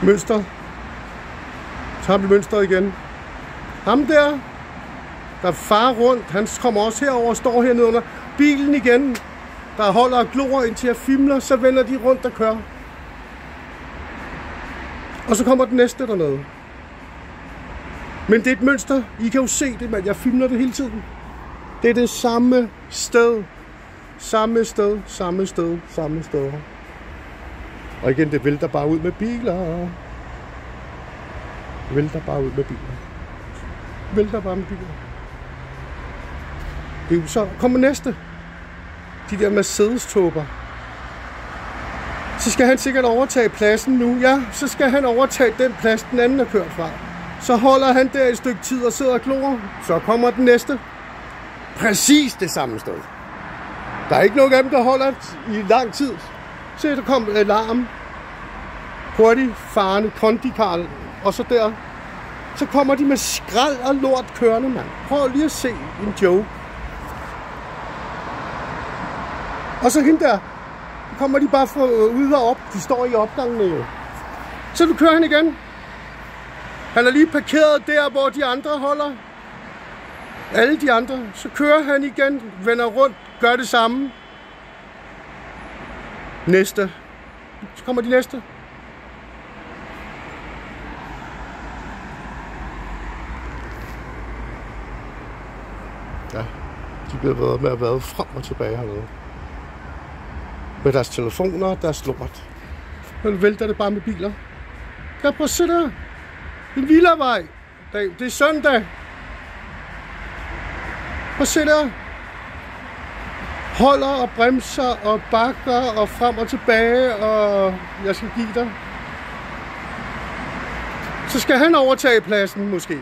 Mønster. Så har vi mønstret igen. Ham der farer rundt, han kommer også herover og står hernede under bilen igen. Der holder og glor indtil jeg filmer, så vender de rundt og kører. Og så kommer den næste dernede. Men det er et mønster. I kan jo se det, mand. Jeg filmer det hele tiden. Det er det samme sted. Samme sted, samme sted, samme sted. Og igen, det vælter bare ud med biler. Det vælter bare ud med biler. Det vælter bare med biler. Det er jo så kommer næste. De der Mercedes-tåber. Så skal han sikkert overtage pladsen nu. Ja, så skal han overtage den plads, den anden har kørt fra. Så holder han der et stykke tid og sidder og klorer. Så kommer den næste. Præcis det samme sted. Der er ikke nogen af dem, der holder i lang tid. Se, der kom alarm. Hurtigt, farende, kondikarl. Og så der. Så kommer de med skrald og lort kørende, mand. Prøv lige at se en joke. Og så hende der. Kommer de bare fra ude og op. De står i opgangen jo. Så du kører han igen. Han er lige parkeret der, hvor de andre holder. Alle de andre. Så kører han igen. Vender rundt. Gør det samme. Næste. Så kommer de næste. Ja. De bliver ved med at være frem og tilbage hernede. Med deres telefoner, deres lort. Men vælter det bare med biler. Kan jeg prøve at se der? En villavej. Det er søndag. Prøv at se der. Holder og bremser og bakker og frem og tilbage, og jeg skal give dig. Så skal han overtage pladsen måske.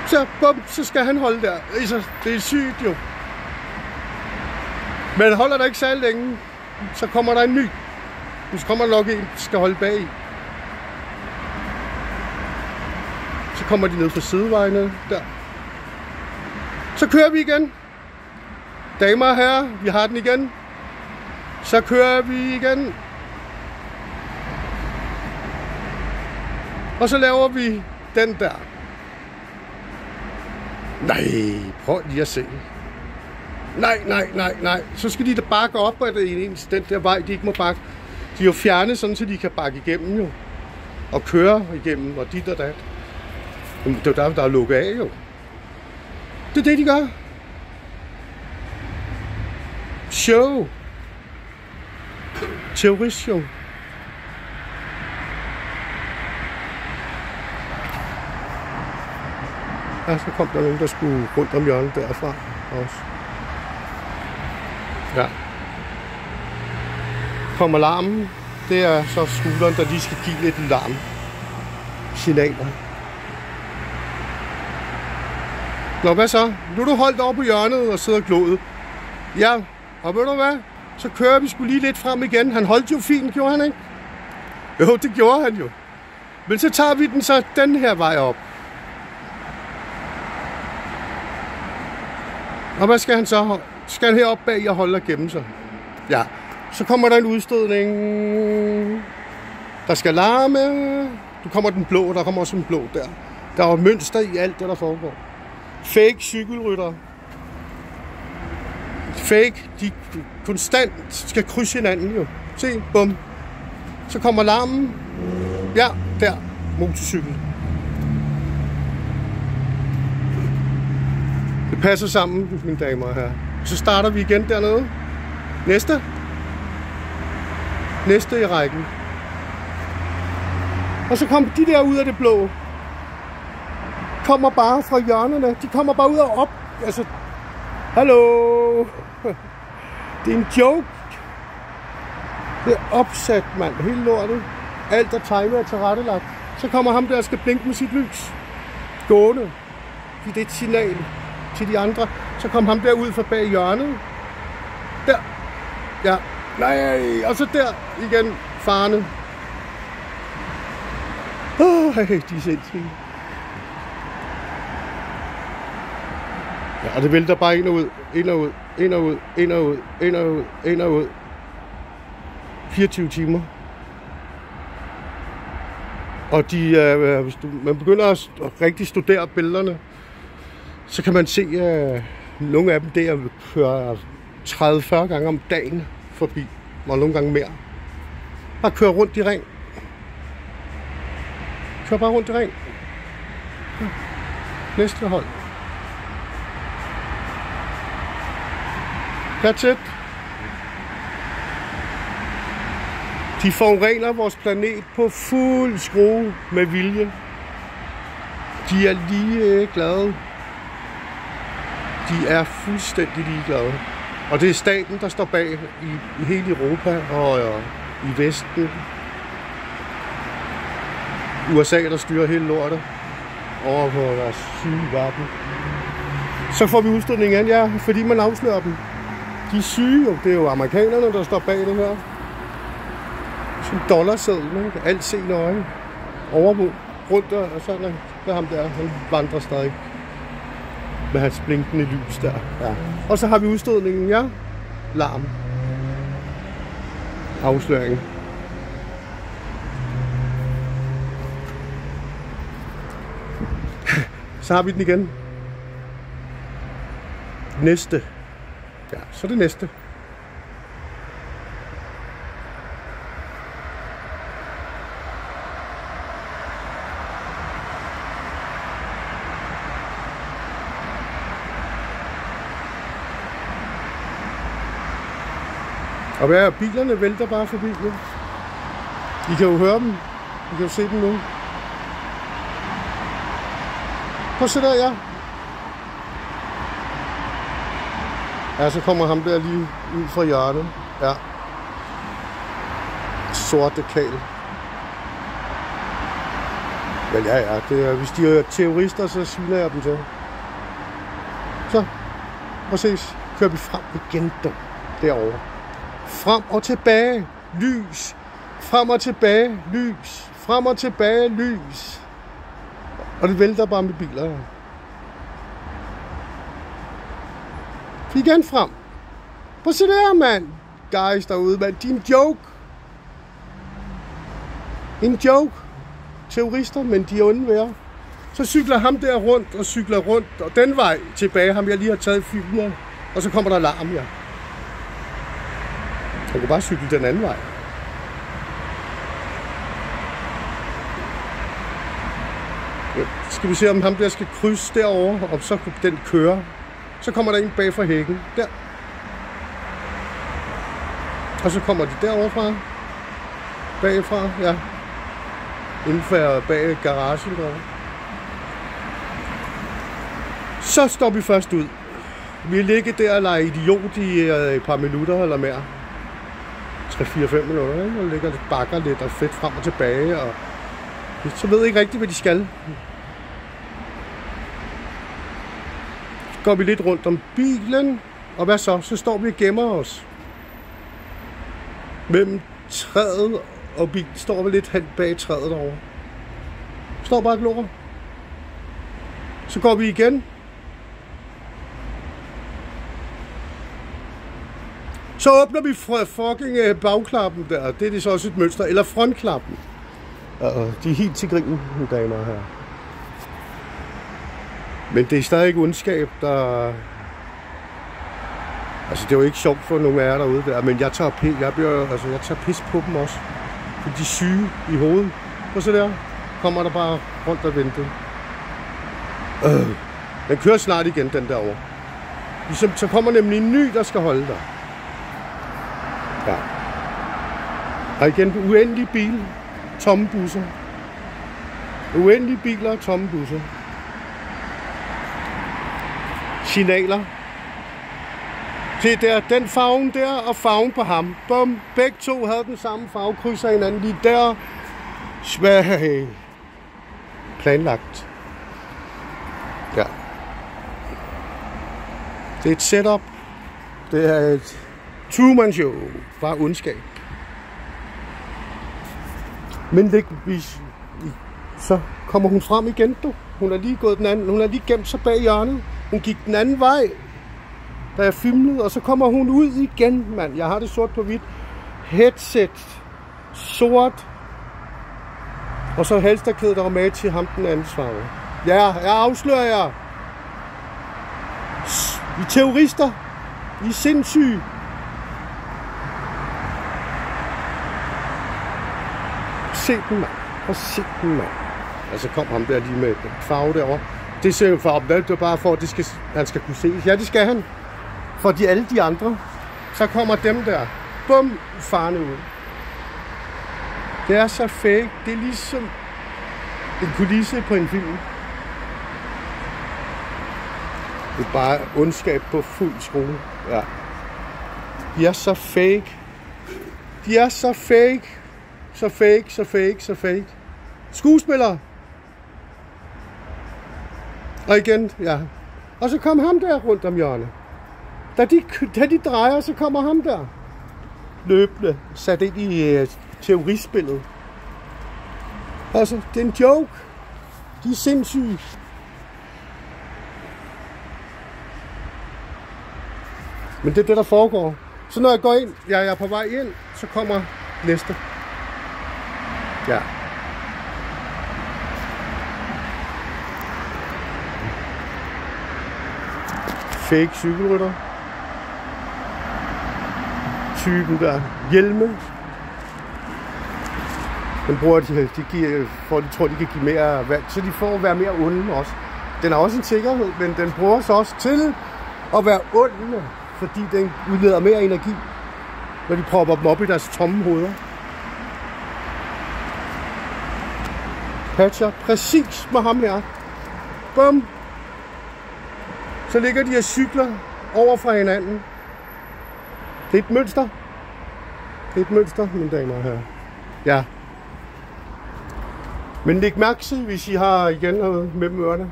Så bum, så skal han holde der. Det er sygt jo. Men holder der ikke særlig længe, så kommer der en ny. Så kommer der nok en, der skal holde bag. Så kommer de ned fra sidevejene der. Så kører vi igen. Damer og herrer, vi har den igen. Så kører vi igen. Og så laver vi den der. Nej, prøv lige at se. Nej. Så skal de da bakke op af den der vej, de ikke må bakke. De er jo fjernet, sådan så de kan bakke igennem jo. Og køre igennem, og dit og dat. Det er der er lukket af jo. Det er det, de gør. Show. Terroristshow. Ja, så kom der nogen, der skulle rundt om hjørnet derfra også. Ja. Kommer larmen. Det er så scooteren, der lige skal give lidt larm. Signaler. Nå, hvad så? Nu er du holdt over på hjørnet og sidder og gloet. Ja, og ved du hvad? Så kører vi sgu lige lidt frem igen. Han holdt jo fint, gjorde han ikke? Jo, det gjorde han jo. Men så tager vi den så den her vej op. Og hvad skal han så? Skal han herop bag og holde og gemme sig? Ja. Så kommer der en udstødning. Der skal larme. Du kommer den blå, der kommer også en blå der. Der er mønster i alt det, der foregår. Fake cykelrytter. Fake, de konstant skal krydse hinanden jo. Se, bum. Så kommer larmen. Ja, der. Motorcykel. Det passer sammen, mine damer her. Så starter vi igen dernede. Næste. Næste i rækken. Og så kommer de der ud af det blå. Kommer bare fra hjørnerne. De kommer bare ud og op. Altså, hallo. Det er en joke. Det er opsat, mand. Hele lortet. Alt er timet og tilrettelagt. Så kommer ham der og skal blinke med sit lys. Gående. Det er et signal til de andre. Så kom ham der ud fra bag hjørnet. Der. Ja. Nej. Og så der igen. Farne. De er sindssyge. Ja, og det vælter bare ind og ud. Ind og ud. Ind og ud. Ind og ud. Ind og ud. Ind og ud. 24 timer. Og hvis man begynder at rigtig studere billederne, så kan man se, at nogle af dem der kører 30-40 gange om dagen forbi, og nogle gange mere. Bare kører rundt i ring. Kører bare rundt i ring. Ja. Næste hold. That's it. De forurener vores planet på fuld skrue med vilje. De er lige glade. De er fuldstændig ligeglade. Og det er staten, der står bag i hele Europa og i Vesten. USA, der styrer hele lortet over på deres syge verden. Så får vi udstilling igen, ja, fordi man afslører dem. De er syge, det er jo amerikanerne, der står bag det her. Sådan en dollarseddel, ikke? Alt se nøje. Overvåg rundt og sådan. Det er ham der, han vandrer stadig. Med hans blinkende lys der. Ja. Og så har vi udstødningen, ja. Larm. Afsløring. Så har vi den igen. Næste. Ja, så det næste. Og hvad er bilerne vælter bare forbi nu. I kan jo høre dem. I kan jo se dem nu. Prøv at se der, ja. Ja, så kommer ham der lige ud fra hjørnet. Ja. Sorte kæl. Men ja, det er, hvis de er terrorister, så sviner jeg dem til. Så, præcis. Kører vi frem igen derovre. Frem og tilbage, lys. Frem og tilbage, lys. Frem og tilbage, lys. Og det vælter bare med biler. Igen frem. Prøv at se der, mand. Guys derude, mand. De er en joke. En joke. Terrorister, men de er onde værre. Så cykler ham der rundt og cykler rundt. Og den vej tilbage, ham jeg lige har taget filmen. Og så kommer der larm, ja. Han kan bare cykle den anden vej. Ja, skal vi se, om ham der skal krydse derovre, og så den kører. Så kommer der en bag fra hækken. Der. Og så kommer de derovre fra. Bagfra, ja. Inden bag garagen derovre. Så står vi først ud. Vi ligger der og leger idiot i et par minutter eller mere. 3-4-5 minutter, ikke? Og ligger lidt bakker lidt og fedt frem og tilbage. Og så ved jeg ikke rigtigt, hvad de skal. Så går vi lidt rundt om bilen. Og hvad så? Så står vi og gemmer os. Mellem træet og bilen står vi lidt hen bag træet derovre. Står bare og glor. Så går vi igen. Så åbner vi fucking bagklappen der. Det er så også et mønster. Eller frontklappen. De er helt til grin, damer her. Men det er stadig ikke ondskab, der... Altså, det er jo ikke sjovt for nogle af jer derude der. Men jeg tager pis på dem også. For de er syge i hovedet. Og så der kommer der bare rundt og venter. Den kører snart igen, den derovre. Så kommer nemlig en ny, der skal holde der. Ja. Og igen, uendelige bil, tomme busser. Uendelige biler, tomme busser. Signaler. Se der, den farven der og farven på ham. Bum, begge to havde den samme farve, krydser hinanden lige der. Svag. Planlagt. Ja. Det er et setup. Det er et Truman Show. Bare ondskab. Men det, så kommer hun frem igen, du. Hun er lige gået den anden. Hun er lige gemt sig bag hjørnet. Hun gik den anden vej, da jeg filmede, og så kommer hun ud igen, mand. Jeg har det sort på hvidt. Headset. Sort. Og så halsterklædet, der var med til ham den anden farve. Ja, jeg afslører jer. I er terrorister. I er sindssyge. Se den, mand. Og se den, mand. Og så kom ham der lige med den farve derovre. Det ser jo for det er bare for, at han skal kunne ses. Ja, det skal han. For alle de andre, så kommer dem der. Bum, farne ud. Det er så fake. Det er ligesom en kulisse på en film. Det er bare ondskab på fuld skrue. Ja. De er så fake. De er så fake. Så fake, så fake, så fake. Skuespillere. Og igen, ja. Og så kom ham der rundt om hjørnet. Da de drejer, så kommer ham der. Løbende. Sat ind i teorispillet. Altså, det er en joke. De er sindssyge. Men det er det, der foregår. Så når jeg går ind, jeg er på vej ind, så kommer næste. Ja. Fake cykelrytter. Typen der. Hjelme. Den bruger de giver, for de tror, de kan give mere vand, så de får at være mere onde også. Den har også en sikkerhed, men den bruger sig også til at være onde, fordi den udleder mere energi, når de propper dem op i deres tomme hoveder. Patcher præcis med ham her. Bum. Så ligger de og cykler over fra hinanden. Det er et mønster. Det er et mønster, mine damer og herrer. Ja. Men læg mærke til, hvis I har igen noget med dem ørerne.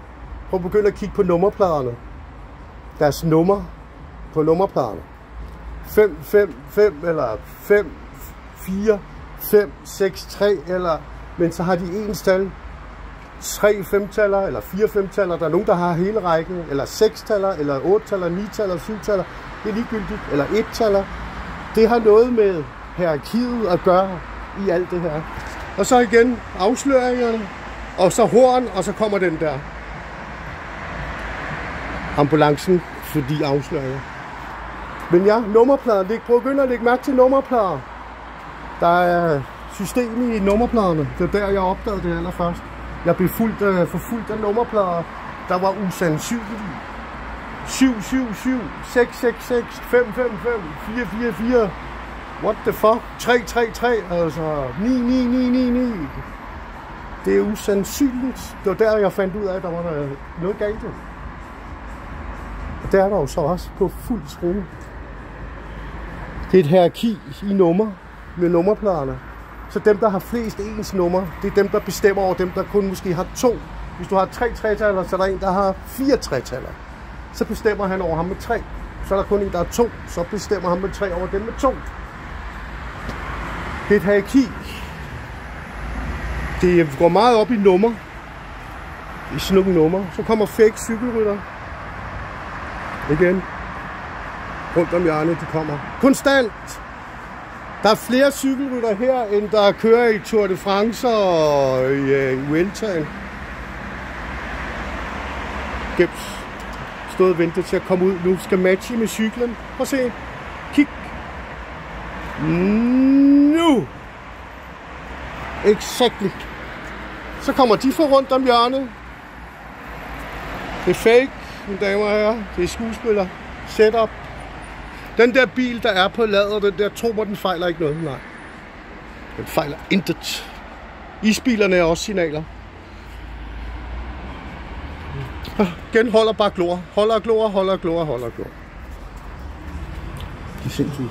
Prøv at begynde at kigge på nummerpladerne. Deres nummer på nummerpladerne. 5, 5, 5 eller 5, 4, 5, 6, 3 eller... Men så har de ens tal. 3 5-taller eller 4 5-taller. Der er nogen, der har hele rækken. Eller 6-taller, eller 8-taller, 9-taller, 7-taller. Det er ligegyldigt. Eller 1-taller. Det har noget med hierarkiet at gøre i alt det her. Og så igen afsløringerne. Og så horn, og så kommer den der. Ambulancen, fordi afsløringer. Men ja, nummerplader. Prøv at begynde at lægge mærke til nummerplader. Der er system i nummerpladerne. Det er der, jeg opdagede det allerførst. Jeg blev forfulgt af nummerplader, der var usandsynlige. 7, 7, 7, 6, 6, 6, 5, 5, 5, 4, 4, 4. What the fuck? 3, 3, 3, altså 9, 9, 9, 9, 9. Det er usandsynligt. Det var der, jeg fandt ud af, at der var noget galt. Og der er der jo så også på fuld skrue. Det er et hierarki i nummer med nummerpladerne. Så dem, der har flest ens nummer, det er dem, der bestemmer over dem, der kun måske har 2. Hvis du har 3 3-taller, så er der en, der har 4 3-taller. Så bestemmer han over ham med 3. Så er der kun en, der har 2. Så bestemmer han med 3 over dem med 2. Det er et hierarki. Det går meget op i nummer. I sådan nogle numre. Så kommer fake cykelrytter. Igen. Rundt om hjørnet, de kommer. Konstant. Der er flere cykelrytter her, end der kører i Tour de France og i Vueltaen. Geps. Stod og ventet til at komme ud. Nu skal matche med cyklen. Prøv at se. Kig. Nu. Exactly. Så kommer de for rundt om hjørnet. Det er fake, mine damer og herrer. Det er skuespiller. Setup. Den der bil, der er på lader, den der trummer, den fejler ikke noget. Nej. Den fejler intet. Isbilerne er også signaler. Igen holder bare glor. Holder glor, holder glor, holder glor. De er sindssygt.